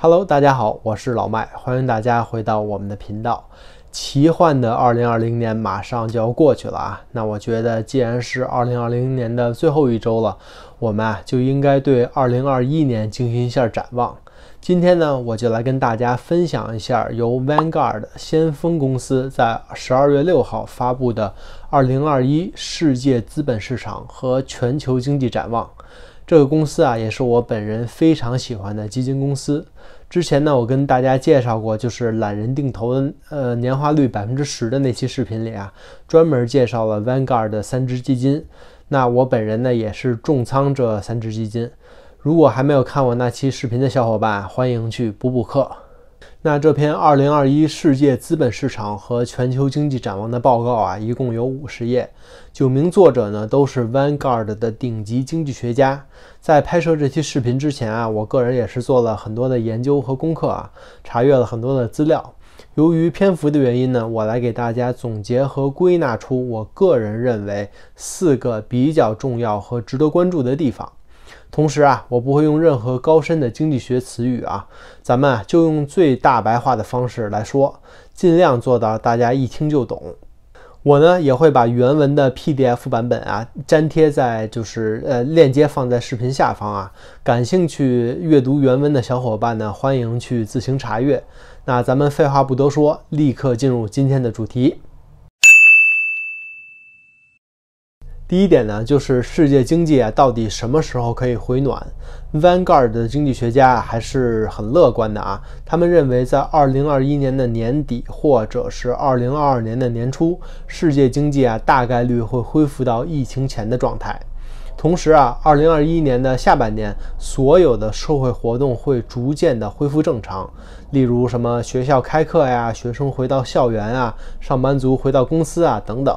Hello， 大家好，我是老麦，欢迎大家回到我们的频道。奇幻的2020年马上就要过去了啊，那我觉得既然是2020年的最后一周了，我们就应该对2021年进行一下展望。今天呢，我就来跟大家分享一下由 Vanguard 先锋公司在12月6号发布的2021世界资本市场和全球经济展望。这个公司也是我本人非常喜欢的基金公司。之前呢，我跟大家介绍过，就是懒人定投的年化率10%的那期视频里专门介绍了 Vanguard 的3只基金。那我本人呢也是重仓这3只基金。如果还没有看我那期视频的小伙伴，欢迎去补课。那这篇2021世界资本市场和全球经济展望的报告一共有50页，9名作者呢都是 Vanguard 的顶级经济学家。在拍摄这期视频之前我个人也是做了很多的研究和功课查阅了很多的资料。由于篇幅的原因呢，我来给大家总结和归纳出我个人认为4个比较重要和值得关注的地方。同时我不会用任何高深的经济学词语咱们就用最大白话的方式来说，尽量做到大家一听就懂。我呢也会把原文的 PDF 版本粘贴在链接放在视频下方感兴趣阅读原文的小伙伴呢，欢迎去自行查阅。那咱们废话不多说，立刻进入今天的主题。第一点呢，就是世界经济到底什么时候可以回暖。 Vanguard 的经济学家还是很乐观的他们认为在2021年的年底或者是2022年的年初，世界经济大概率会恢复到疫情前的状态。同时2021年的下半年，所有的社会活动会逐渐的恢复正常，例如什么学校开课学生回到校园上班族回到公司等等。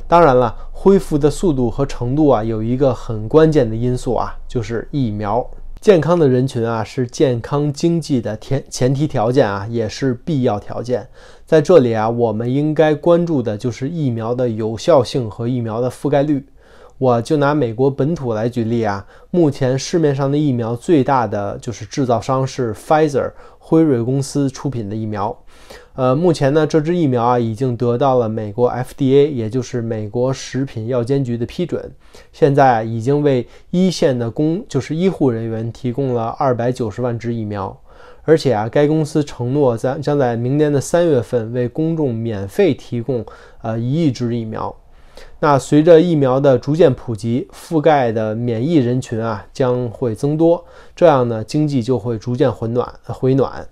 当然了，恢复的速度和程度有一个很关键的因素就是疫苗。健康的人群是健康经济的前提条件也是必要条件。在这里我们应该关注的就是疫苗的有效性和疫苗的覆盖率。我就拿美国本土来举例目前市面上的疫苗最大的就是制造商是 Pfizer 辉瑞公司出品的疫苗。目前呢，这支疫苗已经得到了美国 FDA， 也就是美国食品药监局的批准。现在已经为一线的医护人员提供了290万支疫苗，而且该公司承诺将在明年的3月份为公众免费提供1亿支疫苗。那随着疫苗的逐渐普及，覆盖的免疫人群将会增多，这样呢，经济就会逐渐回暖。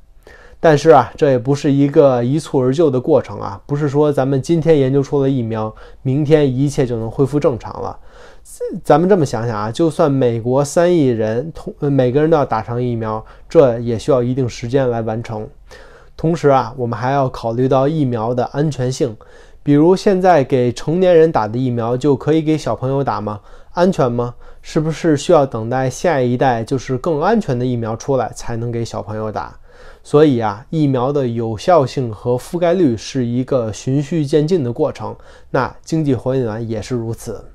但是这也不是一个一蹴而就的过程不是说咱们今天研究出了疫苗，明天一切就能恢复正常了。咱们这么想想就算美国3亿人每个人都要打上疫苗，这也需要一定时间来完成。同时我们还要考虑到疫苗的安全性。比如现在给成年人打的疫苗就可以给小朋友打吗？安全吗？是不是需要等待下一代就是更安全的疫苗出来才能给小朋友打？所以疫苗的有效性和覆盖率是一个循序渐进的过程，那经济回暖也是如此。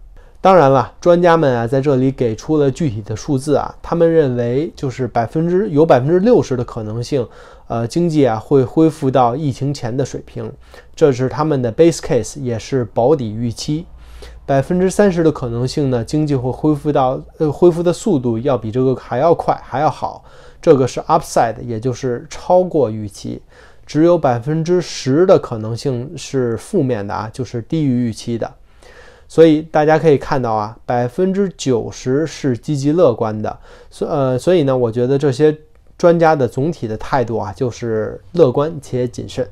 当然了，专家们在这里给出了具体的数字他们认为就是有60%的可能性经济会恢复到疫情前的水平，这是他们的 base case， 也是保底预期。30%的可能性呢，经济会恢复的速度要比这个还要快还要好，这个是 upside， 也就是超过预期。只有10%的可能性是负面的就是低于预期的。所以大家可以看到90%是积极乐观的。所以呢，我觉得这些专家的总体的态度就是乐观且谨慎。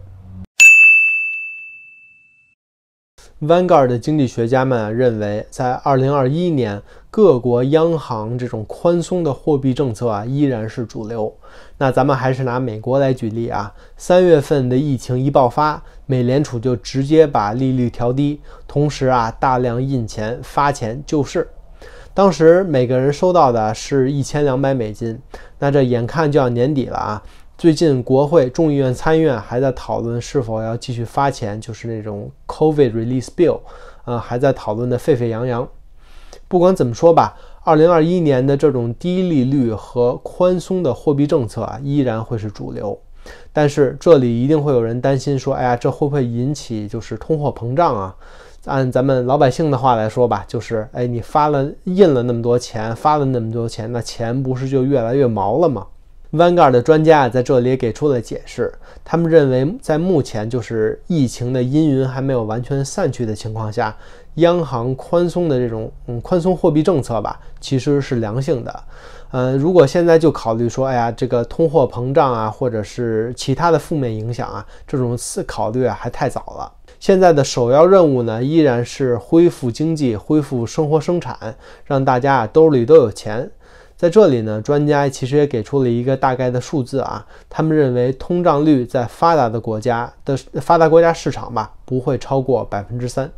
Vanguard 的经济学家们认为，在2021年，各国央行这种宽松的货币政策依然是主流。那咱们还是拿美国来举例3月份的疫情一爆发，美联储就直接把利率调低，同时大量印钱发钱救市。当时每个人收到的是1200美金，那这眼看就要年底了最近国会、众议院、参议院还在讨论是否要继续发钱，就是那种 COVID Release Bill，还在讨论的沸沸扬扬。不管怎么说吧2021年的这种低利率和宽松的货币政策啊，依然会是主流。但是这里一定会有人担心说，哎呀，这会不会引起就是通货膨胀啊？按咱们老百姓的话来说吧，就是哎，你印了那么多钱，发了那么多钱，那钱不是就越来越毛了吗？Vanguard 的专家在这里也给出了解释，他们认为在目前就是疫情的阴云还没有完全散去的情况下，央行宽松的这种宽松货币政策吧，其实是良性的。如果现在就考虑说，哎呀，这个通货膨胀啊，或者是其他的负面影响啊，这种考虑啊还太早了。现在的首要任务呢，依然是恢复经济，恢复生活生产，让大家兜里都有钱。在这里呢，专家其实也给出了一个大概的数字啊，他们认为通胀率在发达国家市场吧，不会超过3%。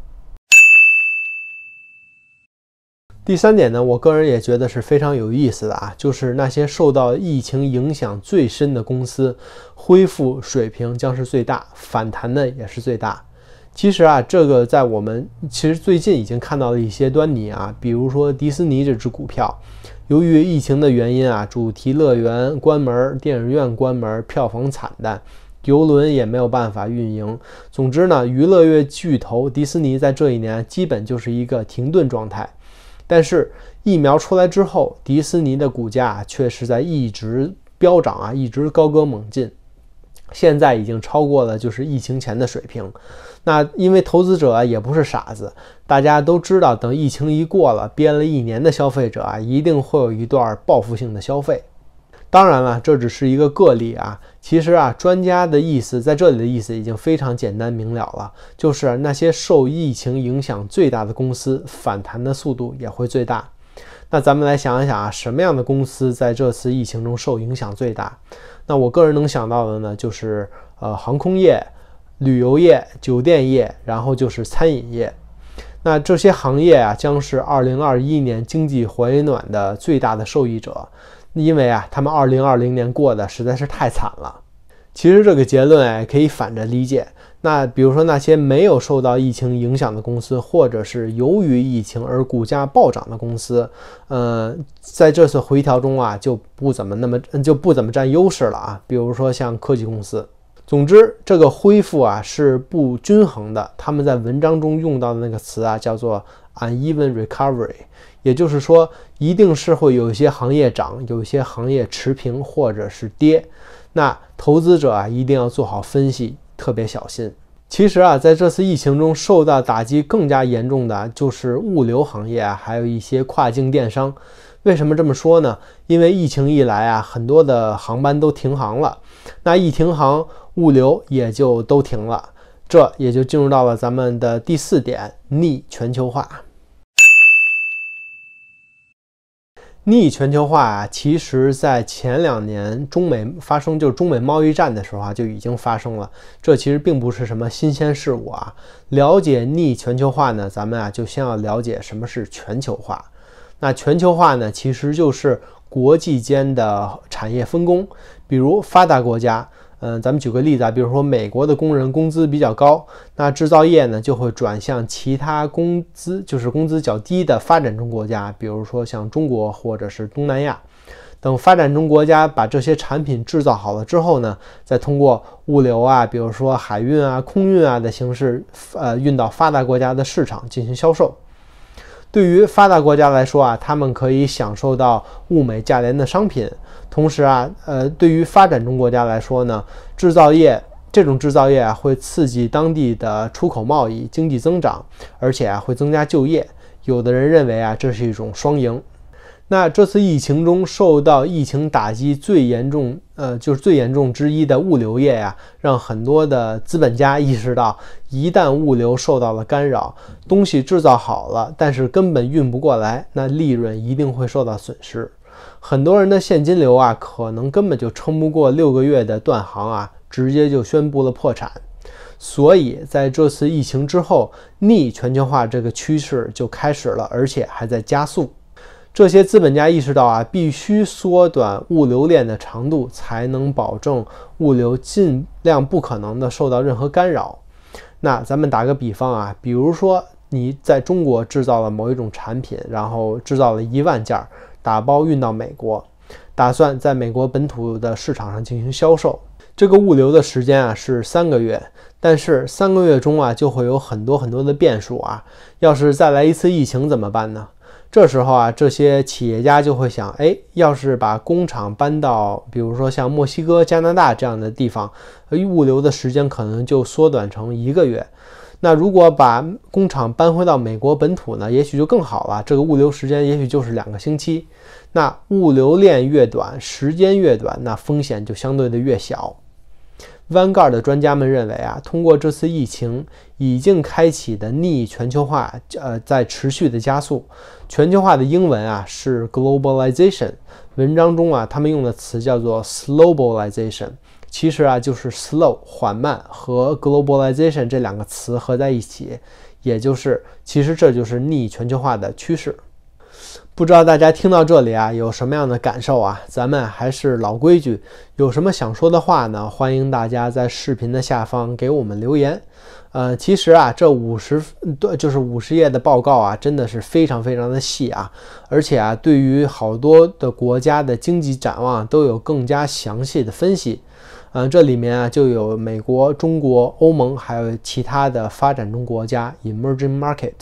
第三点呢，我个人也觉得是非常有意思的啊，就是那些受到疫情影响最深的公司，恢复水平将是最大，反弹呢也是最大。其实啊，这个在我们其实最近已经看到了一些端倪啊，比如说迪士尼这只股票，由于疫情的原因啊，主题乐园关门，电影院关门，票房惨淡，邮轮也没有办法运营。总之呢，娱乐业巨头迪士尼在这一年基本就是一个停顿状态。但是疫苗出来之后，迪士尼的股价却是在一直飙涨啊，一直高歌猛进。现在已经超过了就是疫情前的水平。那因为投资者啊也不是傻子，大家都知道，等疫情一过了，憋了1年的消费者啊，一定会有一段报复性的消费。当然了，这只是一个个例啊。其实啊，专家的意思在这里的意思已经非常简单明了了，就是那些受疫情影响最大的公司，反弹的速度也会最大。那咱们来想一想啊，什么样的公司在这次疫情中受影响最大？那我个人能想到的呢，就是航空业、旅游业、酒店业，然后就是餐饮业。那这些行业啊，将是2021年经济回暖的最大的受益者，因为啊，他们2020年过得实在是太惨了。其实这个结论可以反着理解。那比如说那些没有受到疫情影响的公司，或者是由于疫情而股价暴涨的公司，在这次回调中啊，就不怎么占优势了啊。比如说像科技公司。总之，这个恢复啊是不均衡的。他们在文章中用到的那个词啊，叫做 uneven recovery， 也就是说，一定是会有一些行业涨，有一些行业持平或者是跌。那投资者啊，一定要做好分析，特别小心。其实啊，在这次疫情中受到打击更加严重的就是物流行业啊，还有一些跨境电商。为什么这么说呢？因为疫情一来啊，很多的航班都停航了，那一停航，物流也就都停了，这也就进入到了咱们的第4点，逆全球化。逆全球化啊，其实在前2年中美贸易战的时候啊，就已经发生了。这其实并不是什么新鲜事物啊。了解逆全球化呢，咱们啊就先要了解什么是全球化。那全球化呢，其实就是国际间的产业分工。比如发达国家，咱们举个例子啊，比如说美国的工人工资比较高，那制造业呢就会转向其他工资较低的发展中国家，比如说像中国或者是东南亚。等发展中国家把这些产品制造好了之后呢，再通过物流啊，比如说海运啊、空运啊的形式，运到发达国家的市场进行销售。对于发达国家来说啊，他们可以享受到物美价廉的商品。同时啊，对于发展中国家来说呢，这种制造业啊，会刺激当地的出口贸易、经济增长，而且啊，会增加就业。有的人认为啊，这是一种双赢。那这次疫情中受到疫情打击最严重之一的物流业呀，让很多的资本家意识到，一旦物流受到了干扰，东西制造好了，但是根本运不过来，那利润一定会受到损失。很多人的现金流啊，可能根本就撑不过6个月的断航啊，直接就宣布了破产。所以在这次疫情之后，逆全球化这个趋势就开始了，而且还在加速。这些资本家意识到啊，必须缩短物流链的长度，才能保证物流尽量不可能的受到任何干扰。那咱们打个比方啊，比如说你在中国制造了某一种产品，然后制造了1万件，打包运到美国，打算在美国本土的市场上进行销售。这个物流的时间啊是3个月，但是3个月中啊就会有很多的变数啊。要是再来一次疫情怎么办呢？这时候啊，这些企业家就会想，要是把工厂搬到比如说像墨西哥、加拿大这样的地方，物流的时间可能就缩短成1个月。那如果把工厂搬回到美国本土呢，也许就更好了，这个物流时间也许就是2个星期。那物流链越短，时间越短，那风险就相对的越小。Vanguard 的专家们认为啊，通过这次疫情已经开启的逆全球化，在持续的加速。全球化的英文啊是 globalization， 文章中啊他们用的词叫做 slowbalization， 其实啊就是 slow 缓慢和 globalization 这2个词合在一起，也就是其实这就是逆全球化的趋势。不知道大家听到这里啊有什么样的感受啊？咱们还是老规矩，有什么想说的话呢？欢迎大家在视频的下方给我们留言。其实啊这50页的报告啊真的是非常的细啊，而且啊对于好多的国家的经济展望都有更加详细的分析。这里面啊就有美国、中国、欧盟还有其他的发展中国家 emerging market。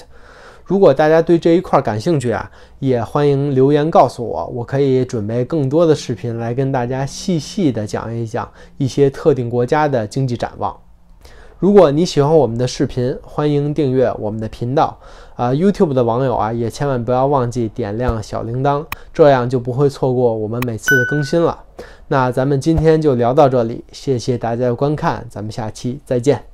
如果大家对这一块感兴趣啊，也欢迎留言告诉我，我可以准备更多的视频来跟大家细的讲一讲一些特定国家的经济展望。如果你喜欢我们的视频，欢迎订阅我们的频道。YouTube 的网友啊，也千万不要忘记点亮小铃铛，这样就不会错过我们每次的更新了。那咱们今天就聊到这里，谢谢大家的观看，咱们下期再见。